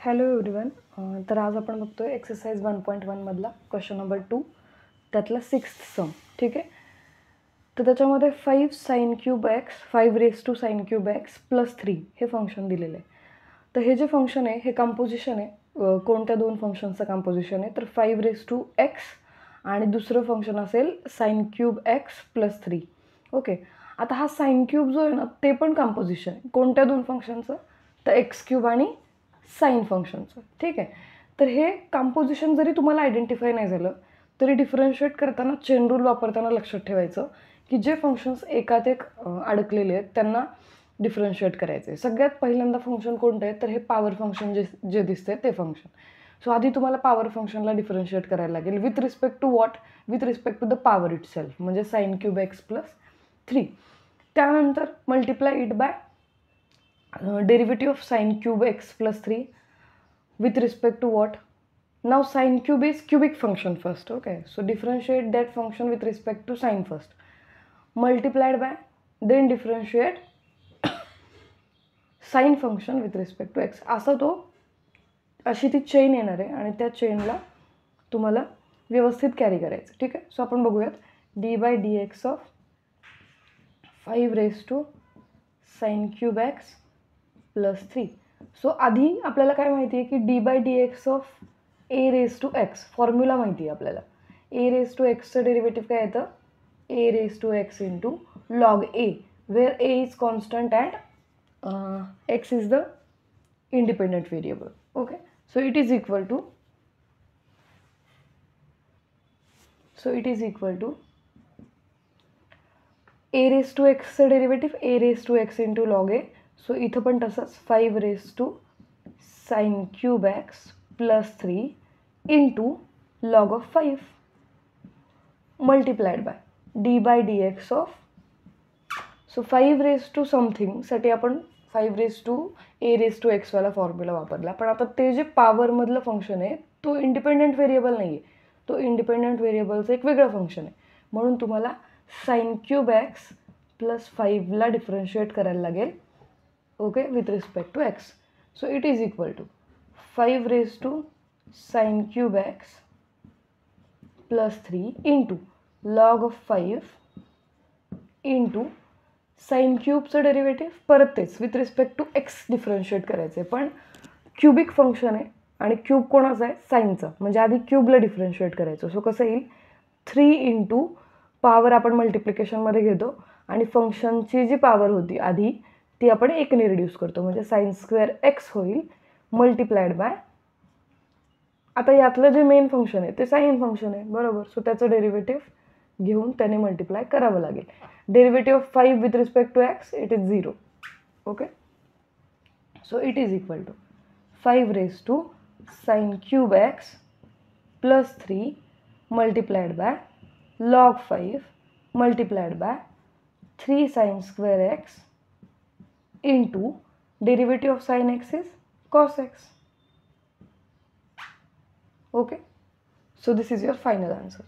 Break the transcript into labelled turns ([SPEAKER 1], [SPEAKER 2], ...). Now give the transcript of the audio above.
[SPEAKER 1] Hello everyone. तर आज आपण बघतोय एक्सरसाइज 1.1 मधला क्वेश्चन नंबर 2 त्यातला 6th सम. ठीक आहे. तर त्याच्यामध्ये 5 sin cube x 5 raised to sin cube x plus 3 हे फंक्शन दिलेलं आहे. तर हे जे फंक्शन आहे हे कंपोजिशन आहे. कोणत्या दोन फंक्शनचं कंपोजिशन आहे तर 5 raised to x आणि दुसरं फंक्शन असेल sin cube x plus 3. Okay. आता हा sin cube जो आहे ना ते पण कंपोजिशन आहे. कोणत्या दोन फंक्शनचं तर x क्यूब आणि साइन फंक्शनचं. ठीक आहे. तर हे कंपोजिशन जरी तुम्हाला आयडेंटिफाय नाही झालं तरी डिफरन्शिएट करताना चेन रूल वापरताना लक्षात ठेवायचं की जे फंक्शन्स एकात एक अडकलेले आहेत त्यांना डिफरन्शिएट करायचे. सगळ्यात पहिल्यांदा फंक्शन कोणतं आहे तर हे पॉवर फंक्शन जे दिसते ते फंक्शन. सो आधी तुम्हाला पॉवर फंक्शनला डिफरन्शिएट करायला लागेल with respect to what, with respect to the power itself, म्हणजे साइन क्यूब एक्स प्लस 3. त्यानंतर multiply it by derivative of sin cube x plus 3 with respect to what? Now sin cube is cubic function first. Okay, so differentiate that function with respect to sin first, multiplied by, then differentiate sin function with respect to x. असा तो अशी ती chain येणार आहे आणि त्या चेनला तुम्हाला व्यवस्थित कॅरी करायचं. ठीक आहे. सो आपण बघूयात d by d x of 5 raised to sin cube x plus 3. So आधी आपल्याला काय माहिती आहे की d by d x of a raise to x formula माहिती आहे आपल्याला. ए रेज टू एक्सचं डेरिव्हेटिव्ह काय येतं a raise to x into log a, where a is constant and x is the independent variable. Okay. So it is equal to a raise to एक्सचं derivative a raise to x into log a. So इथं पण तसंच 5 raised to sin cube x plus 3 into log of 5 multiplied by d by dx of. So 5 raised to something साठी आपण 5 raised to a raised to x वाला formula वापरला. पण आता ते जे पॉवरमधलं फंक्शन आहे तो इंडिपेंडंट व्हेरिएबल नाही आहे, तो इंडिपेंडंट व्हेरिएबलचं एक वेगळं फंक्शन आहे. म्हणून तुम्हाला sin cube x प्लस 5ला डिफरन्शिएट करायला लागेल. Okay, with respect to x. So it is equal to 5 raised to sin cube x plus 3 into log of 5 into sin cubeचं डेरिव्हेटिव्ह परत तेच with respect to x differentiate करायचं आहे. पण cubic function आहे आणि क्यूब कोणाचं आहे साईनचं, म्हणजे आधी क्यूबला डिफरन्शिएट करायचं. सो कसं येईल 3 इंटू पॉवर आपण मल्टिप्लिकेशनमध्ये घेतो आणि फंक्शनची जी पॉवर होती आधी ती आपण एकने रिड्यूस करतो, म्हणजे साइन स्क्वेअर एक्स होईल मल्टिप्लाइड बाय. आता यातलं जे मेन फंक्शन आहे ते साइन फंक्शन आहे बरोबर. सो त्याचं डेरिव्हेटिव्ह घेऊन त्याने मल्टिप्लाय करावं लागेल. Derivative of 5 with respect to x it is 0. Okay. So it is equal to 5 raised to sin cube x plus 3 multiplied by log 5 multiplied by 3 sin square x into derivative of sin x is cos x. Okay. So this is your final answer.